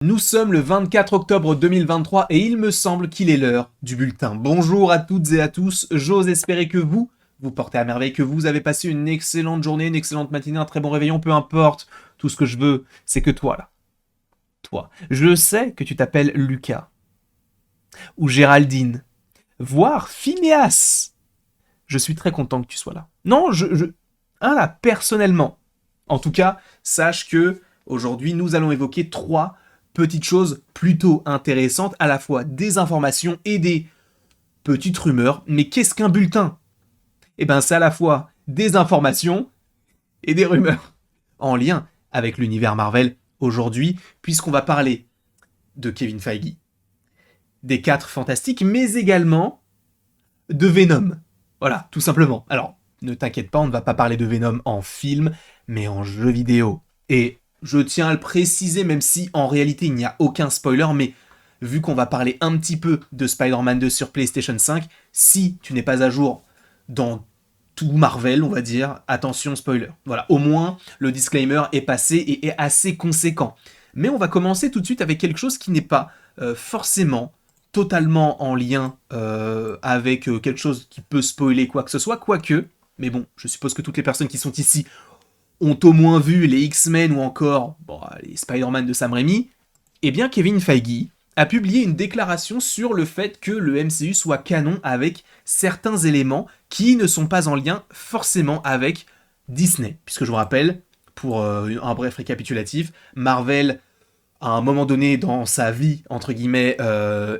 Nous sommes le 24 octobre 2023 et il me semble qu'il est l'heure du bulletin. Bonjour à toutes et à tous, j'ose espérer que vous portez à merveille, que vous avez passé une excellente journée, une excellente matinée, un très bon réveillon, peu importe. Tout ce que je veux, c'est que toi là, toi, je sais que tu t'appelles Lucas, ou Géraldine, voire Phineas. Je suis très content que tu sois là. Non, là, personnellement. En tout cas, sache que aujourd'hui, nous allons évoquer trois petites choses plutôt intéressantes, à la fois des informations et des petites rumeurs. Mais qu'est-ce qu'un bulletin? Eh ben, c'est à la fois des informations et des rumeurs en lien avec l'univers Marvel aujourd'hui, puisqu'on va parler de Kevin Feige, des 4 Fantastiques, mais également de Venom. Voilà, tout simplement. Alors, ne t'inquiète pas, on ne va pas parler de Venom en film, mais en jeu vidéo. Et je tiens à le préciser, même si en réalité il n'y a aucun spoiler, mais vu qu'on va parler un petit peu de Spider-Man 2 sur PlayStation 5, si tu n'es pas à jour dans tout Marvel, on va dire, attention spoiler. Voilà, au moins le disclaimer est passé et est assez conséquent. Mais on va commencer tout de suite avec quelque chose qui n'est pas forcément totalement en lien avec quelque chose qui peut spoiler quoi que ce soit, quoique, mais bon, je suppose que toutes les personnes qui sont ici ont au moins vu les X-Men ou encore les Spider-Man de Sam Raimi, eh bien Kevin Feige a publié une déclaration sur le fait que le MCU soit canon avec certains éléments qui ne sont pas en lien forcément avec Disney. Puisque je vous rappelle, pour un bref récapitulatif, Marvel à un moment donné dans sa vie, entre guillemets,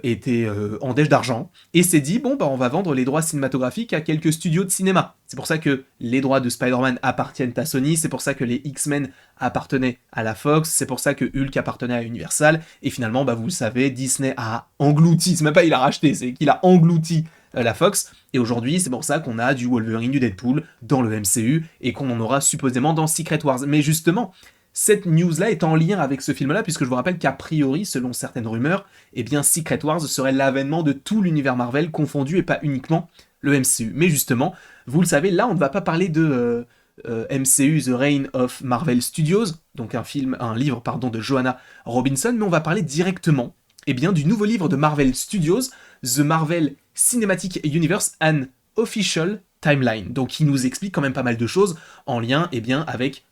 était en dèche d'argent, et s'est dit, bon, bah on va vendre les droits cinématographiques à quelques studios de cinéma. C'est pour ça que les droits de Spider-Man appartiennent à Sony, c'est pour ça que les X-Men appartenaient à la Fox, c'est pour ça que Hulk appartenait à Universal, et finalement, bah vous le savez, Disney a englouti, c'est même pas il a racheté, c'est qu'il a englouti la Fox, et aujourd'hui, c'est pour ça qu'on a du Wolverine, du Deadpool dans le MCU, et qu'on en aura supposément dans Secret Wars. Mais justement, cette news-là est en lien avec ce film-là, puisque je vous rappelle qu'a priori, selon certaines rumeurs, eh bien Secret Wars serait l'avènement de tout l'univers Marvel confondu et pas uniquement le MCU. Mais justement, vous le savez, là on ne va pas parler de MCU The Reign of Marvel Studios, donc un livre pardon, de Joanna Robinson, mais on va parler directement bien, du nouveau livre de Marvel Studios, The Marvel Cinematic Universe and Official Timeline. Donc il nous explique quand même pas mal de choses en lien bien, avec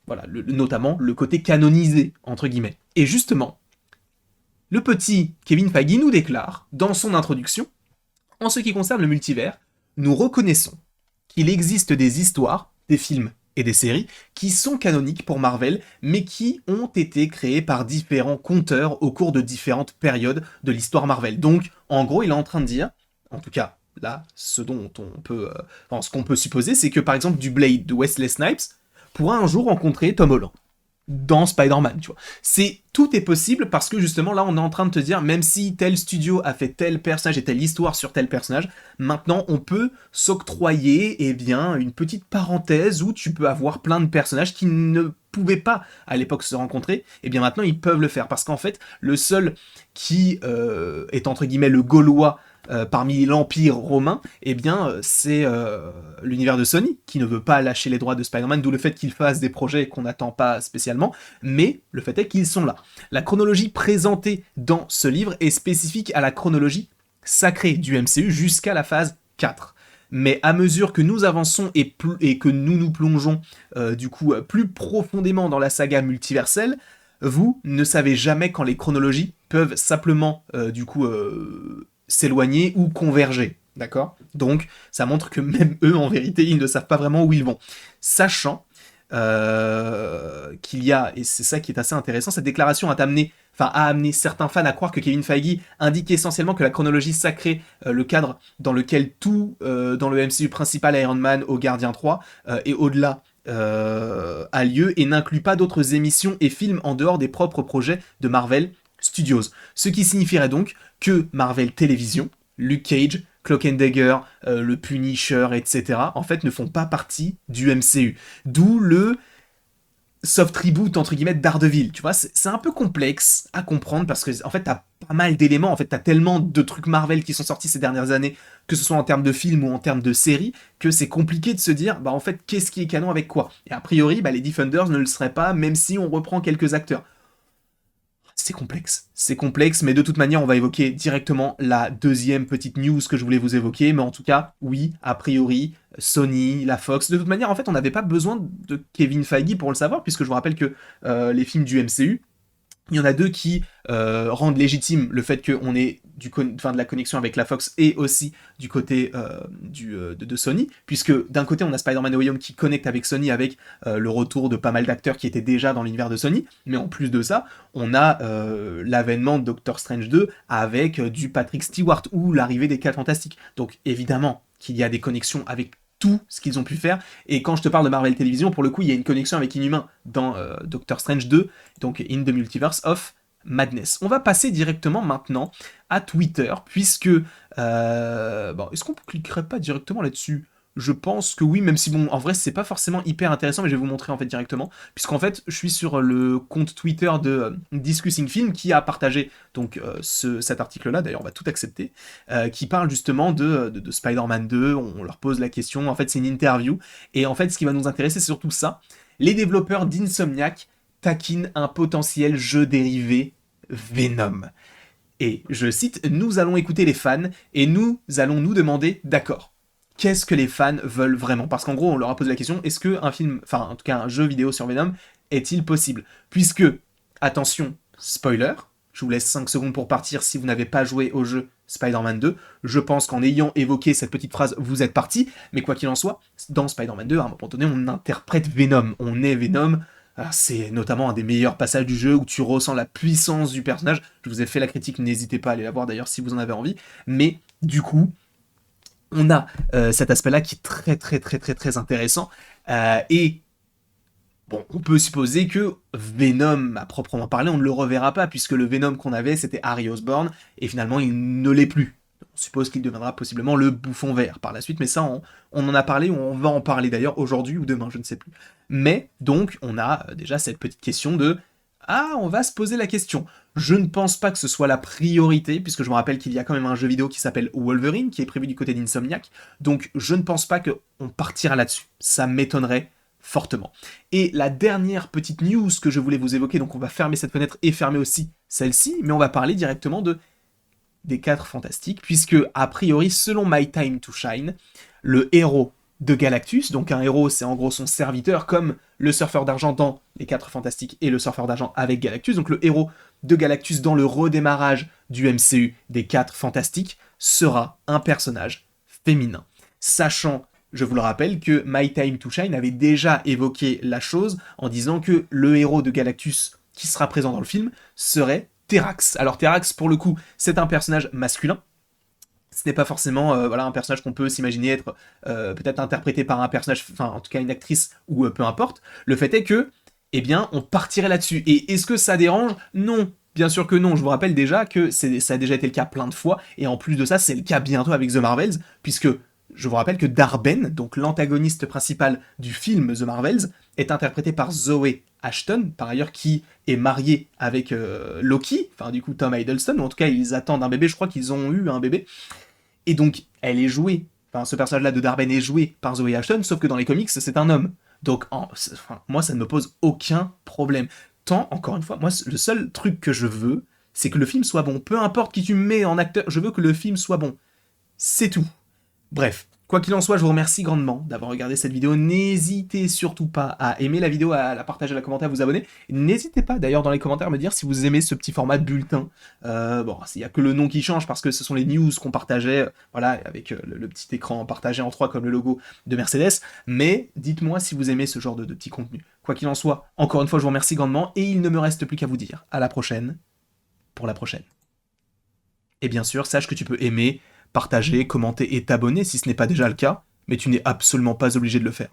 voilà, notamment le côté canonisé, entre guillemets. Et justement, le petit Kevin Feige nous déclare, dans son introduction, en ce qui concerne le multivers, nous reconnaissons qu'il existe des histoires, des films et des séries qui sont canoniques pour Marvel, mais qui ont été créés par différents conteurs au cours de différentes périodes de l'histoire Marvel. Donc, en gros, il est en train de dire, en tout cas, là, ce qu'on peut supposer, c'est que par exemple, du Blade de Wesley Snipes pourra un jour rencontrer Tom Holland dans Spider-Man, tu vois. Tout est possible parce que justement là on est en train de te dire, même si tel studio a fait tel personnage et telle histoire sur tel personnage, maintenant on peut s'octroyer une petite parenthèse où tu peux avoir plein de personnages qui ne pouvaient pas à l'époque se rencontrer, et bien maintenant ils peuvent le faire parce qu'en fait le seul qui est entre guillemets le Gaulois parmi l'Empire romain, c'est l'univers de Sony, qui ne veut pas lâcher les droits de Spider-Man, d'où le fait qu'il fasse des projets qu'on n'attend pas spécialement, mais le fait est qu'ils sont là. La chronologie présentée dans ce livre est spécifique à la chronologie sacrée du MCU jusqu'à la phase 4. Mais à mesure que nous avançons et que nous nous plongeons plus profondément dans la saga multiverselle, vous ne savez jamais quand les chronologies peuvent simplement s'éloigner ou converger, d'accord? Donc, ça montre que même eux, en vérité, ils ne savent pas vraiment où ils vont. Sachant qu'il y a, et c'est ça qui est assez intéressant, cette déclaration a amené certains fans à croire que Kevin Feige indique essentiellement que la chronologie sacrée, le cadre dans lequel tout, dans le MCU principal, Iron Man au Gardien 3, et au-delà, a lieu et n'inclut pas d'autres émissions et films en dehors des propres projets de Marvel Studios. Ce qui signifierait donc que Marvel Télévision, Luke Cage, Cloak and Dagger, le Punisher, etc., en fait, ne font pas partie du MCU. D'où le soft reboot, entre guillemets, de Daredevil. Tu vois, c'est un peu complexe à comprendre parce que, en fait, t'as pas mal d'éléments. En fait, t'as tellement de trucs Marvel qui sont sortis ces dernières années, que ce soit en termes de films ou en termes de séries, que c'est compliqué de se dire, en fait, qu'est-ce qui est canon avec quoi? Et a priori, les Defenders ne le seraient pas, même si on reprend quelques acteurs. C'est complexe, mais de toute manière, on va évoquer directement la deuxième petite news que je voulais vous évoquer. Mais en tout cas, oui, a priori, Sony, la Fox. De toute manière, en fait, on n'avait pas besoin de Kevin Feige pour le savoir, puisque je vous rappelle que les films du MCU, il y en a deux qui rendent légitime le fait qu'on ait de la connexion avec la Fox et aussi du côté de Sony, puisque d'un côté on a Spider-Man No Way Home qui connecte avec Sony avec le retour de pas mal d'acteurs qui étaient déjà dans l'univers de Sony, mais en plus de ça, on a l'avènement de Doctor Strange 2 avec du Patrick Stewart ou l'arrivée des 4 Fantastiques. Donc évidemment qu'il y a des connexions avec tout ce qu'ils ont pu faire, et quand je te parle de Marvel Television, pour le coup, il y a une connexion avec Inhumain dans Doctor Strange 2, donc In the Multiverse of Madness. On va passer directement maintenant à Twitter, puisque... bon, est-ce qu'on ne cliquerait pas directement là-dessus ? Je pense que oui, même si bon, en vrai, c'est pas forcément hyper intéressant, mais je vais vous montrer en fait directement, puisqu'en fait, je suis sur le compte Twitter de Discussing Film qui a partagé donc cet article-là. D'ailleurs, on va tout accepter, qui parle justement de Spider-Man 2. On leur pose la question. En fait, c'est une interview, et en fait, ce qui va nous intéresser, c'est surtout ça. Les développeurs d'Insomniac taquinent un potentiel jeu dérivé Venom. Et je cite, nous allons écouter les fans et nous allons nous demander, d'accord, qu'est-ce que les fans veulent vraiment ? Parce qu'en gros, on leur a posé la question, est-ce qu'un film, enfin en tout cas un jeu vidéo sur Venom, est-il possible ? Puisque, attention, spoiler, je vous laisse 5 secondes pour partir si vous n'avez pas joué au jeu Spider-Man 2, je pense qu'en ayant évoqué cette petite phrase, vous êtes parti, mais quoi qu'il en soit, dans Spider-Man 2, à un moment donné, on interprète Venom, on est Venom. Alors, c'est notamment un des meilleurs passages du jeu où tu ressens la puissance du personnage. Je vous ai fait la critique, n'hésitez pas à aller la voir d'ailleurs si vous en avez envie. Mais du coup, on a cet aspect-là qui est très intéressant. Et bon, on peut supposer que Venom, à proprement parler, on ne le reverra pas, puisque le Venom qu'on avait, c'était Harry Osborn, et finalement, il ne l'est plus. On suppose qu'il deviendra possiblement le Bouffon Vert par la suite, mais ça, on en a parlé, ou on va en parler d'ailleurs aujourd'hui ou demain, je ne sais plus. Mais, donc, on a déjà cette petite question de... Ah, on va se poser la question. Je ne pense pas que ce soit la priorité, puisque je me rappelle qu'il y a quand même un jeu vidéo qui s'appelle Wolverine, qui est prévu du côté d'Insomniac, donc je ne pense pas qu'on partira là-dessus. Ça m'étonnerait fortement. Et la dernière petite news que je voulais vous évoquer, donc on va fermer cette fenêtre et fermer aussi celle-ci, mais on va parler directement des 4 Fantastiques, puisque, a priori, selon My Time to Shine, le héros de Galactus, donc un héros, c'est en gros son serviteur, comme le surfeur d'argent dans les 4 Fantastiques et le surfeur d'argent avec Galactus, donc le héros de Galactus dans le redémarrage du MCU des 4 Fantastiques sera un personnage féminin. Sachant, je vous le rappelle, que My Time to Shine avait déjà évoqué la chose en disant que le héros de Galactus qui sera présent dans le film serait Terrax. Alors Terrax, pour le coup, c'est un personnage masculin. Ce n'est pas forcément un personnage qu'on peut s'imaginer être peut-être interprété par un personnage, enfin en tout cas une actrice ou peu importe. Le fait est que, eh bien, on partirait là-dessus. Et est-ce que ça dérange ? Non. Bien sûr que non. Je vous rappelle déjà que ça a déjà été le cas plein de fois, et en plus de ça, c'est le cas bientôt avec The Marvels, puisque je vous rappelle que Dar-Benn, donc l'antagoniste principal du film The Marvels, est interprété par Zoé Ashton, par ailleurs qui est mariée avec Loki, enfin du coup Tom Hiddleston, ou en tout cas ils attendent un bébé, je crois qu'ils ont eu un bébé, et donc elle est jouée, enfin ce personnage-là de Dar-Benn est joué par Zoé Ashton, sauf que dans les comics c'est un homme. Donc moi ça ne me pose aucun problème. Tant, encore une fois, moi le seul truc que je veux, c'est que le film soit bon. Peu importe qui tu mets en acteur, je veux que le film soit bon. C'est tout. Bref, quoi qu'il en soit, je vous remercie grandement d'avoir regardé cette vidéo. N'hésitez surtout pas à aimer la vidéo, à la partager, à la commenter, à vous abonner. N'hésitez pas d'ailleurs dans les commentaires à me dire si vous aimez ce petit format de bulletin. Bon, il n'y a que le nom qui change parce que ce sont les news qu'on partageait, voilà, avec le petit écran partagé en 3 comme le logo de Mercedes. Mais dites-moi si vous aimez ce genre de petit contenu. Quoi qu'il en soit, encore une fois, je vous remercie grandement et il ne me reste plus qu'à vous dire à la prochaine pour la prochaine. Et bien sûr, sache que tu peux aimer, partager, commenter et t'abonner si ce n'est pas déjà le cas, mais tu n'es absolument pas obligé de le faire.